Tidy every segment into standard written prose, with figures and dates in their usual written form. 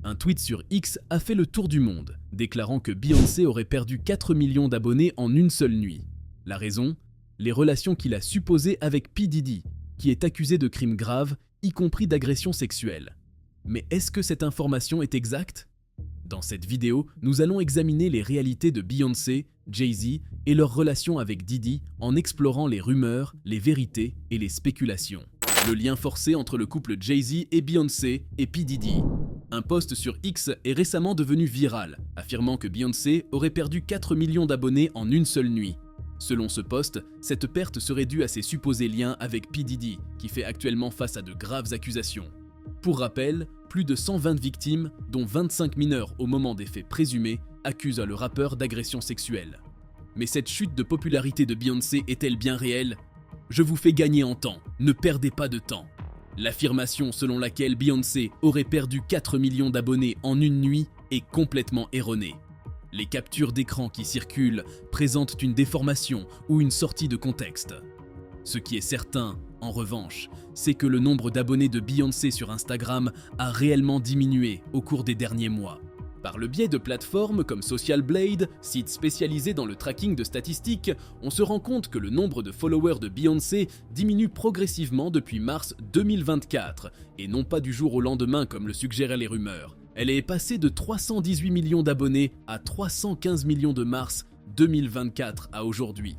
Un tweet sur X a fait le tour du monde, déclarant que Beyoncé aurait perdu 4 millions d'abonnés en une seule nuit. La raison ? Les relations qu'il a supposées avec P. Diddy, qui est accusé de crimes graves, y compris d'agression sexuelle. Mais est-ce que cette information est exacte ? Dans cette vidéo, nous allons examiner les réalités de Beyoncé, Jay-Z et leurs relations avec Diddy en explorant les rumeurs, les vérités et les spéculations. Le lien forcé entre le couple Jay-Z et Beyoncé et P. Diddy. Un post sur X est récemment devenu viral, affirmant que Beyoncé aurait perdu 4 millions d'abonnés en une seule nuit. Selon ce post, cette perte serait due à ses supposés liens avec P. Diddy, qui fait actuellement face à de graves accusations. Pour rappel, plus de 120 victimes, dont 25 mineurs au moment des faits présumés, accusent le rappeur d'agression sexuelle. Mais cette chute de popularité de Beyoncé est-elle bien réelle ? Je vous fais gagner en temps, ne perdez pas de temps. L'affirmation selon laquelle Beyoncé aurait perdu 4 millions d'abonnés en une nuit est complètement erronée. Les captures d'écran qui circulent présentent une déformation ou une sortie de contexte. Ce qui est certain, en revanche, c'est que le nombre d'abonnés de Beyoncé sur Instagram a réellement diminué au cours des derniers mois. Par le biais de plateformes comme Social Blade, site spécialisé dans le tracking de statistiques, on se rend compte que le nombre de followers de Beyoncé diminue progressivement depuis mars 2024, et non pas du jour au lendemain comme le suggéraient les rumeurs. Elle est passée de 318 millions d'abonnés à 315 millions de mars 2024 à aujourd'hui.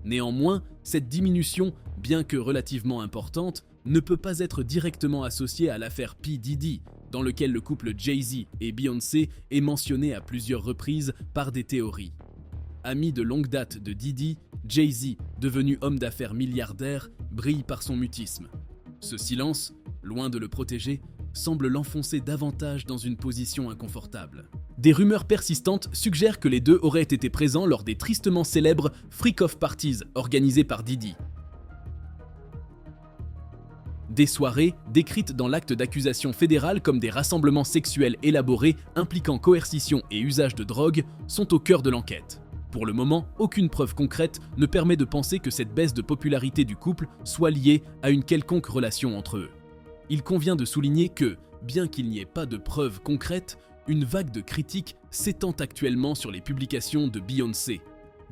Néanmoins, cette diminution, bien que relativement importante, ne peut pas être directement associée à l'affaire P. Diddy, dans lequel le couple Jay-Z et Beyoncé est mentionné à plusieurs reprises par des théories. Ami de longue date de Diddy, Jay-Z, devenu homme d'affaires milliardaire, brille par son mutisme. Ce silence, loin de le protéger, semble l'enfoncer davantage dans une position inconfortable. Des rumeurs persistantes suggèrent que les deux auraient été présents lors des tristement célèbres freak-off parties organisées par Diddy. Des soirées, décrites dans l'acte d'accusation fédéral comme des rassemblements sexuels élaborés impliquant coercition et usage de drogue, sont au cœur de l'enquête. Pour le moment, aucune preuve concrète ne permet de penser que cette baisse de popularité du couple soit liée à une quelconque relation entre eux. Il convient de souligner que, bien qu'il n'y ait pas de preuves concrètes, une vague de critiques s'étend actuellement sur les publications de Beyoncé.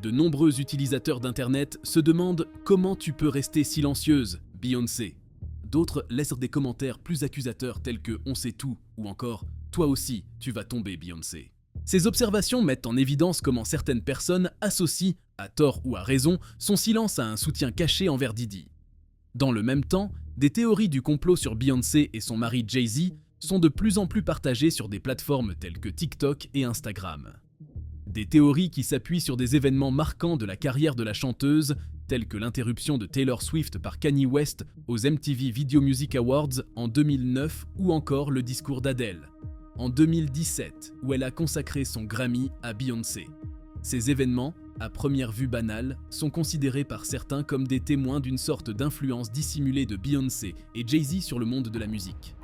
De nombreux utilisateurs d'Internet se demandent « Comment tu peux rester silencieuse, Beyoncé ?» D'autres laissent des commentaires plus accusateurs tels que « On sait tout » ou encore « Toi aussi, tu vas tomber, Beyoncé ». Ces observations mettent en évidence comment certaines personnes associent, à tort ou à raison, son silence à un soutien caché envers Diddy. Dans le même temps, des théories du complot sur Beyoncé et son mari Jay-Z sont de plus en plus partagées sur des plateformes telles que TikTok et Instagram. Des théories qui s'appuient sur des événements marquants de la carrière de la chanteuse, tels que l'interruption de Taylor Swift par Kanye West aux MTV Video Music Awards en 2009 ou encore le discours d'Adele, en 2017, où elle a consacré son Grammy à Beyoncé. Ces événements, à première vue banals, sont considérés par certains comme des témoins d'une sorte d'influence dissimulée de Beyoncé et Jay-Z sur le monde de la musique.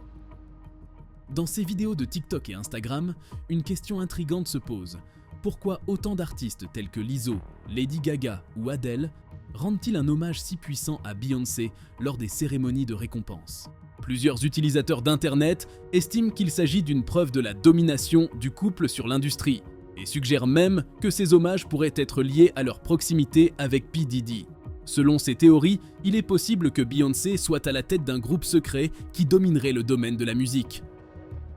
Dans ces vidéos de TikTok et Instagram, une question intrigante se pose. Pourquoi autant d'artistes tels que Lizzo, Lady Gaga ou Adele rendent-ils un hommage si puissant à Beyoncé lors des cérémonies de récompense ? Plusieurs utilisateurs d'Internet estiment qu'il s'agit d'une preuve de la domination du couple sur l'industrie et suggèrent même que ces hommages pourraient être liés à leur proximité avec P. Diddy. Selon ces théories, il est possible que Beyoncé soit à la tête d'un groupe secret qui dominerait le domaine de la musique.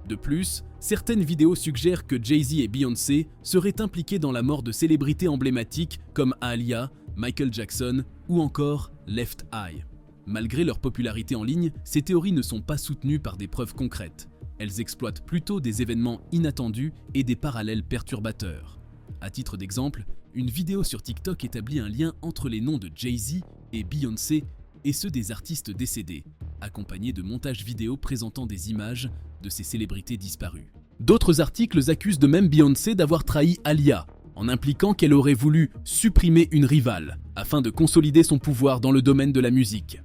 De plus, certaines vidéos suggèrent que Jay-Z et Beyoncé seraient impliqués dans la mort de célébrités emblématiques comme Aaliyah, Michael Jackson ou encore Left Eye. Malgré leur popularité en ligne, ces théories ne sont pas soutenues par des preuves concrètes. Elles exploitent plutôt des événements inattendus et des parallèles perturbateurs. À titre d'exemple, une vidéo sur TikTok établit un lien entre les noms de Jay-Z et Beyoncé et ceux des artistes décédés, accompagnés de montages vidéo présentant des images de ces célébrités disparues. D'autres articles accusent de même Beyoncé d'avoir trahi Aaliyah, en impliquant qu'elle aurait voulu supprimer une rivale, afin de consolider son pouvoir dans le domaine de la musique.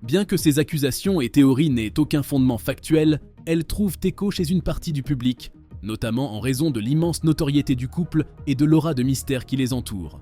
Bien que ces accusations et théories n'aient aucun fondement factuel, elles trouvent écho chez une partie du public, notamment en raison de l'immense notoriété du couple et de l'aura de mystère qui les entoure.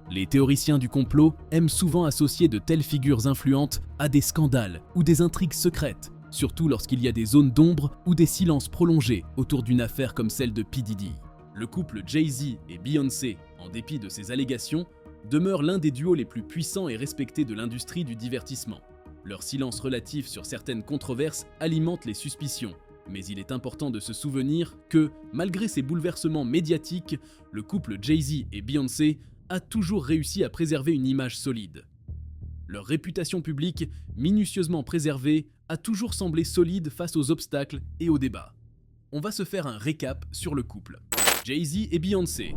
Les théoriciens du complot aiment souvent associer de telles figures influentes à des scandales ou des intrigues secrètes, surtout lorsqu'il y a des zones d'ombre ou des silences prolongés autour d'une affaire comme celle de P. Diddy. Le couple Jay-Z et Beyoncé, en dépit de ces allégations, demeure l'un des duos les plus puissants et respectés de l'industrie du divertissement. Leur silence relatif sur certaines controverses alimente les suspicions, mais il est important de se souvenir que, malgré ces bouleversements médiatiques, le couple Jay-Z et Beyoncé a toujours réussi à préserver une image solide. Leur réputation publique, minutieusement préservée, a toujours semblé solide face aux obstacles et aux débats. On va se faire un récap sur le couple. Jay-Z et Beyoncé.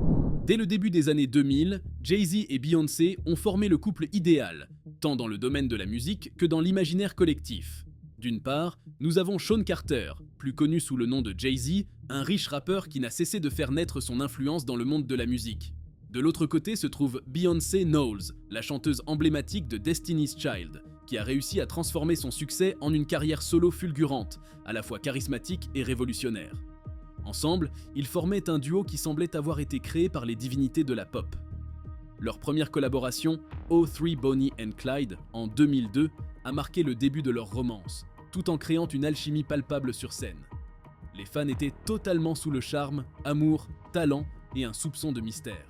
Dès le début des années 2000, Jay-Z et Beyoncé ont formé le couple idéal, tant dans le domaine de la musique que dans l'imaginaire collectif. D'une part, nous avons Sean Carter, plus connu sous le nom de Jay-Z, un riche rappeur qui n'a cessé de faire naître son influence dans le monde de la musique. De l'autre côté se trouve Beyoncé Knowles, la chanteuse emblématique de Destiny's Child, qui a réussi à transformer son succès en une carrière solo fulgurante, à la fois charismatique et révolutionnaire. Ensemble, ils formaient un duo qui semblait avoir été créé par les divinités de la pop. Leur première collaboration, O3 Bonnie and Clyde, en 2002, a marqué le début de leur romance, tout en créant une alchimie palpable sur scène. Les fans étaient totalement sous le charme, amour, talent et un soupçon de mystère.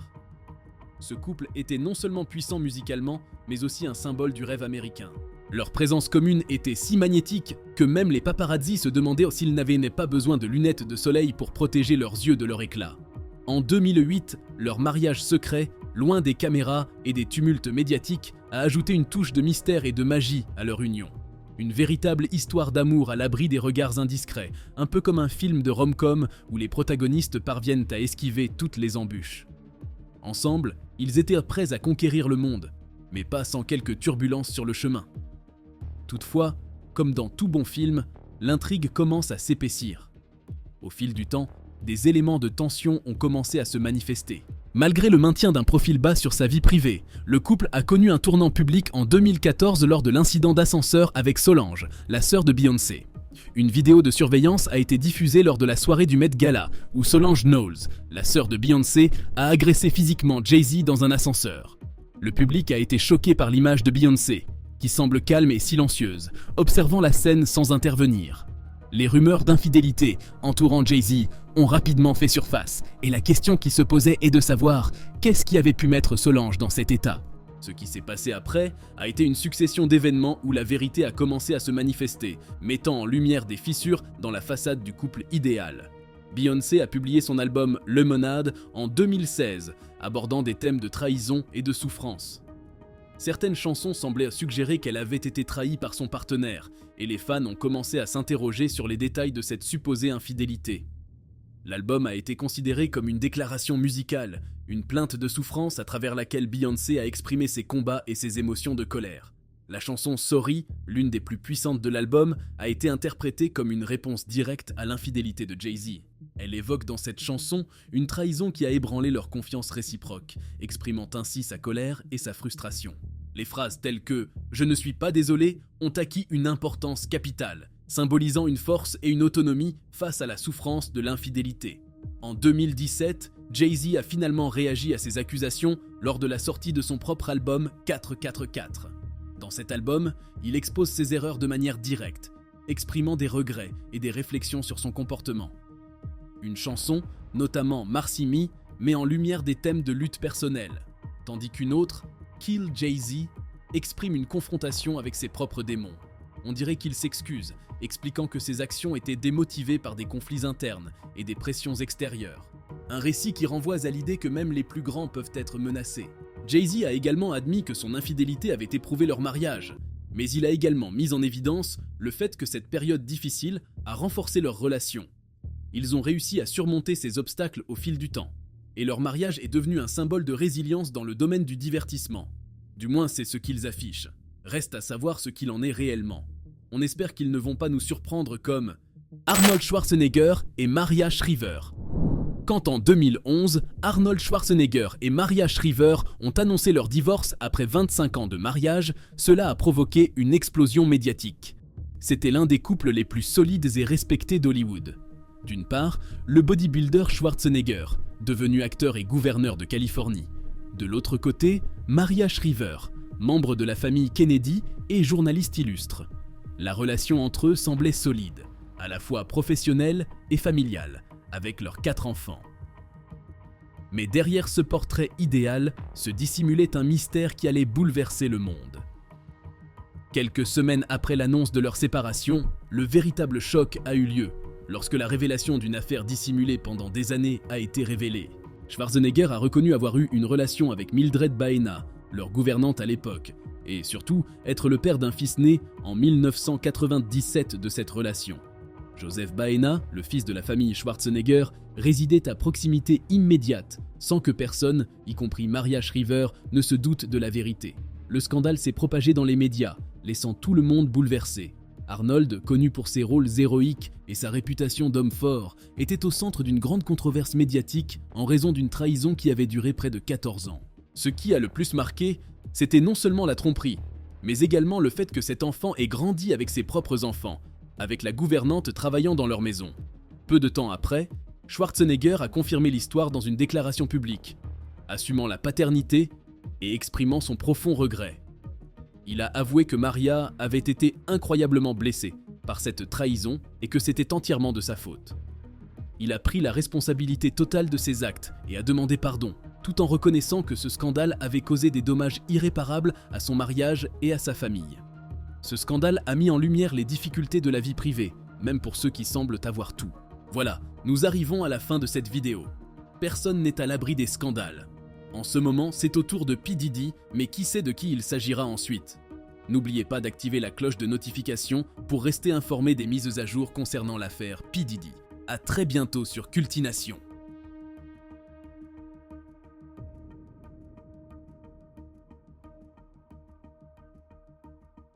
Ce couple était non seulement puissant musicalement, mais aussi un symbole du rêve américain. Leur présence commune était si magnétique que même les paparazzi se demandaient s'ils n'avaient pas besoin de lunettes de soleil pour protéger leurs yeux de leur éclat. En 2008, leur mariage secret, loin des caméras et des tumultes médiatiques, a ajouté une touche de mystère et de magie à leur union. Une véritable histoire d'amour à l'abri des regards indiscrets, un peu comme un film de rom-com où les protagonistes parviennent à esquiver toutes les embûches. Ensemble, ils étaient prêts à conquérir le monde, mais pas sans quelques turbulences sur le chemin. Toutefois, comme dans tout bon film, l'intrigue commence à s'épaissir. Au fil du temps, des éléments de tension ont commencé à se manifester. Malgré le maintien d'un profil bas sur sa vie privée, le couple a connu un tournant public en 2014 lors de l'incident d'ascenseur avec Solange, la sœur de Beyoncé. Une vidéo de surveillance a été diffusée lors de la soirée du Met Gala, où Solange Knowles, la sœur de Beyoncé, a agressé physiquement Jay-Z dans un ascenseur. Le public a été choqué par l'image de Beyoncé, qui semble calme et silencieuse, observant la scène sans intervenir. Les rumeurs d'infidélité entourant Jay-Z ont rapidement fait surface, et la question qui se posait est de savoir qu'est-ce qui avait pu mettre Solange dans cet état. Ce qui s'est passé après a été une succession d'événements où la vérité a commencé à se manifester, mettant en lumière des fissures dans la façade du couple idéal. Beyoncé a publié son album Lemonade en 2016, abordant des thèmes de trahison et de souffrance. Certaines chansons semblaient suggérer qu'elle avait été trahie par son partenaire, et les fans ont commencé à s'interroger sur les détails de cette supposée infidélité. L'album a été considéré comme une déclaration musicale, une plainte de souffrance à travers laquelle Beyoncé a exprimé ses combats et ses émotions de colère. La chanson Sorry, l'une des plus puissantes de l'album, a été interprétée comme une réponse directe à l'infidélité de Jay-Z. Elle évoque dans cette chanson une trahison qui a ébranlé leur confiance réciproque, exprimant ainsi sa colère et sa frustration. Les phrases telles que « Je ne suis pas désolé » ont acquis une importance capitale, symbolisant une force et une autonomie face à la souffrance de l'infidélité. En 2017, Jay-Z a finalement réagi à ces accusations lors de la sortie de son propre album 444. Dans cet album, il expose ses erreurs de manière directe, exprimant des regrets et des réflexions sur son comportement. Une chanson, notamment Marcy Me, met en lumière des thèmes de lutte personnelle, tandis qu'une autre, Kill Jay-Z, exprime une confrontation avec ses propres démons. On dirait qu'il s'excuse, expliquant que ses actions étaient démotivées par des conflits internes et des pressions extérieures. Un récit qui renvoie à l'idée que même les plus grands peuvent être menacés. Jay-Z a également admis que son infidélité avait éprouvé leur mariage, mais il a également mis en évidence le fait que cette période difficile a renforcé leur relation. Ils ont réussi à surmonter ces obstacles au fil du temps, et leur mariage est devenu un symbole de résilience dans le domaine du divertissement. Du moins, c'est ce qu'ils affichent. Reste à savoir ce qu'il en est réellement. On espère qu'ils ne vont pas nous surprendre comme Arnold Schwarzenegger et Maria Shriver. Quand en 2011, Arnold Schwarzenegger et Maria Shriver ont annoncé leur divorce après 25 ans de mariage, cela a provoqué une explosion médiatique. C'était l'un des couples les plus solides et respectés d'Hollywood. D'une part, le bodybuilder Schwarzenegger, devenu acteur et gouverneur de Californie. De l'autre côté, Maria Shriver, membre de la famille Kennedy et journaliste illustre. La relation entre eux semblait solide, à la fois professionnelle et familiale, avec leurs 4 enfants. Mais derrière ce portrait idéal se dissimulait un mystère qui allait bouleverser le monde. Quelques semaines après l'annonce de leur séparation, le véritable choc a eu lieu, lorsque la révélation d'une affaire dissimulée pendant des années a été révélée. Schwarzenegger a reconnu avoir eu une relation avec Mildred Baena, leur gouvernante à l'époque, et surtout être le père d'un fils né en 1997 de cette relation. Joseph Baena, le fils de la famille Schwarzenegger, résidait à proximité immédiate, sans que personne, y compris Maria Shriver, ne se doute de la vérité. Le scandale s'est propagé dans les médias, laissant tout le monde bouleversé. Arnold, connu pour ses rôles héroïques et sa réputation d'homme fort, était au centre d'une grande controverse médiatique en raison d'une trahison qui avait duré près de 14 ans. Ce qui a le plus marqué, c'était non seulement la tromperie, mais également le fait que cet enfant ait grandi avec ses propres enfants, avec la gouvernante travaillant dans leur maison. Peu de temps après, Schwarzenegger a confirmé l'histoire dans une déclaration publique, assumant la paternité et exprimant son profond regret. Il a avoué que Maria avait été incroyablement blessée par cette trahison et que c'était entièrement de sa faute. Il a pris la responsabilité totale de ses actes et a demandé pardon, tout en reconnaissant que ce scandale avait causé des dommages irréparables à son mariage et à sa famille. Ce scandale a mis en lumière les difficultés de la vie privée, même pour ceux qui semblent avoir tout. Voilà, nous arrivons à la fin de cette vidéo. Personne n'est à l'abri des scandales. En ce moment, c'est au tour de P. Diddy, mais qui sait de qui il s'agira ensuite? N'oubliez pas d'activer la cloche de notification pour rester informé des mises à jour concernant l'affaire P. Diddy. À très bientôt sur Cultination.